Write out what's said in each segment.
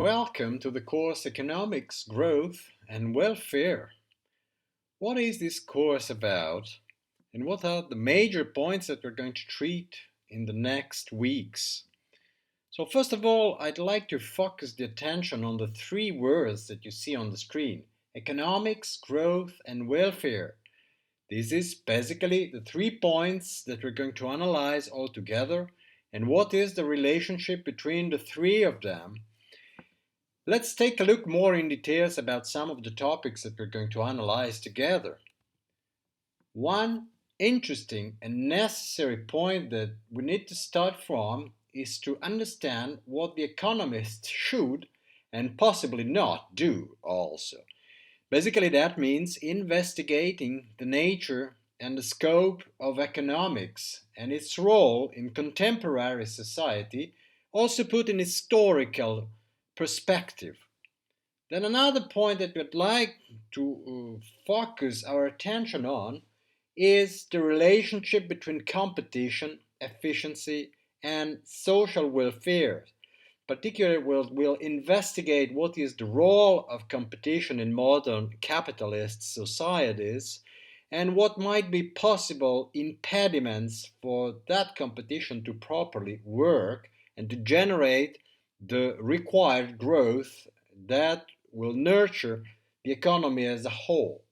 Welcome to the course Economics, Growth and Welfare. What is this course about and what are the major points that we're going to treat in the next weeks? So first of all, I'd like to focus the attention on the three words that you see on the screen: economics, growth and welfare. This is basically the 3 points that we're going to analyze all together and what is the relationship between the three of them. Let's take a look more in details about some of the topics that we're going to analyze together. One interesting and necessary point that we need to start from is to understand what the economists should and possibly not do also. Basically, that means investigating the nature and the scope of economics and its role in contemporary society, also put in historical perspective. Then another point that we'd like to focus our attention on is the relationship between competition, efficiency, and social welfare. Particularly, we'll investigate what is the role of competition in modern capitalist societies and what might be possible impediments for that competition to properly work and to generate the required growth that will nurture the economy as a whole.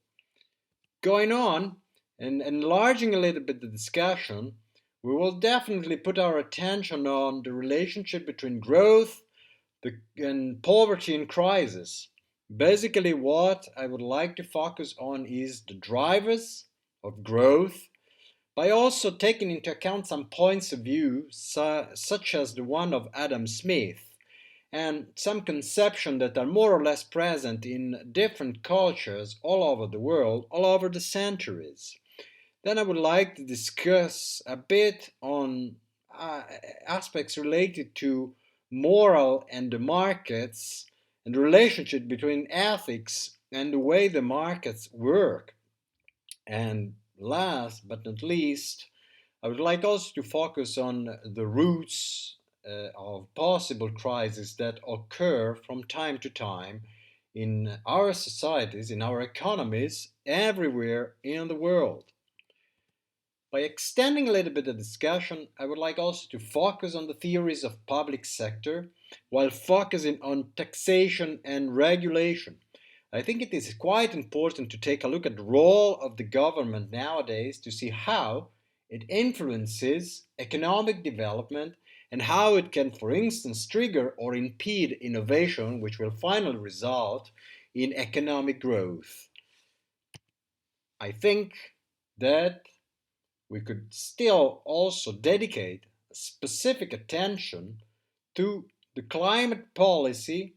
Going on and enlarging a little bit the discussion, we will definitely put our attention on the relationship between growth and poverty and crisis. Basically, what I would like to focus on is the drivers of growth by also taking into account some points of view, such as the one of Adam Smith, and some conceptions that are more or less present in different cultures all over the world, all over the centuries. Then I would like to discuss a bit on aspects related to moral and the markets and the relationship between ethics and the way the markets work. And last but not least, I would like also to focus on the roots of possible crises that occur from time to time in our societies, in our economies, everywhere in the world. By extending a little bit the discussion, I would like also to focus on the theories of public sector while focusing on taxation and regulation. I think it is quite important to take a look at the role of the government nowadays to see how it influences economic development and how it can, for instance, trigger or impede innovation, which will finally result in economic growth. I think that we could still also dedicate specific attention to the climate policy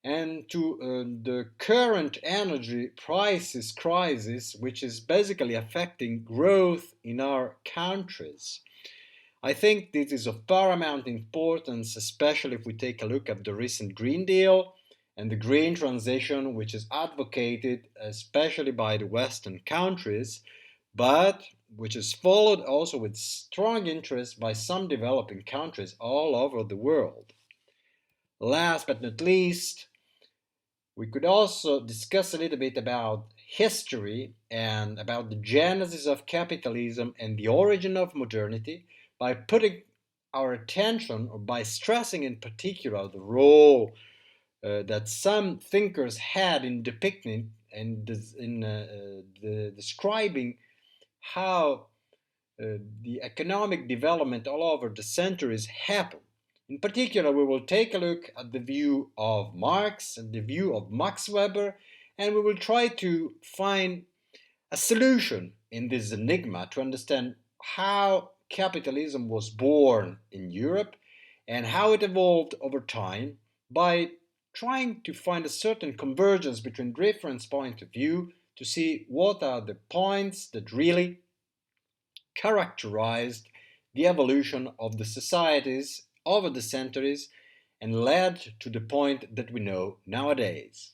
and to the current energy prices crisis, which is basically affecting growth in our countries. I think this is of paramount importance, especially if we take a look at the recent Green Deal and the green transition, which is advocated especially by the Western countries, but which is followed also with strong interest by some developing countries all over the world. Last but not least, we could also discuss a little bit about history and about the genesis of capitalism and the origin of modernity by putting our attention, or by stressing in particular, the role that some thinkers had in depicting and describing how the economic development all over the centuries happened. In particular, we will take a look at the view of Marx and the view of Max Weber, and we will try to find a solution in this enigma to understand how capitalism was born in Europe and how it evolved over time by trying to find a certain convergence between different points of view to see what are the points that really characterized the evolution of the societies over the centuries and led to the point that we know nowadays.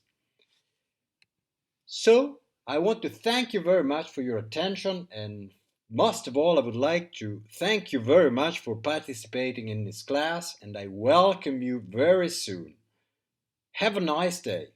So, I want to thank you very much for your attention, and most of all, I would like to thank you very much for participating in this class, and I welcome you very soon. Have a nice day.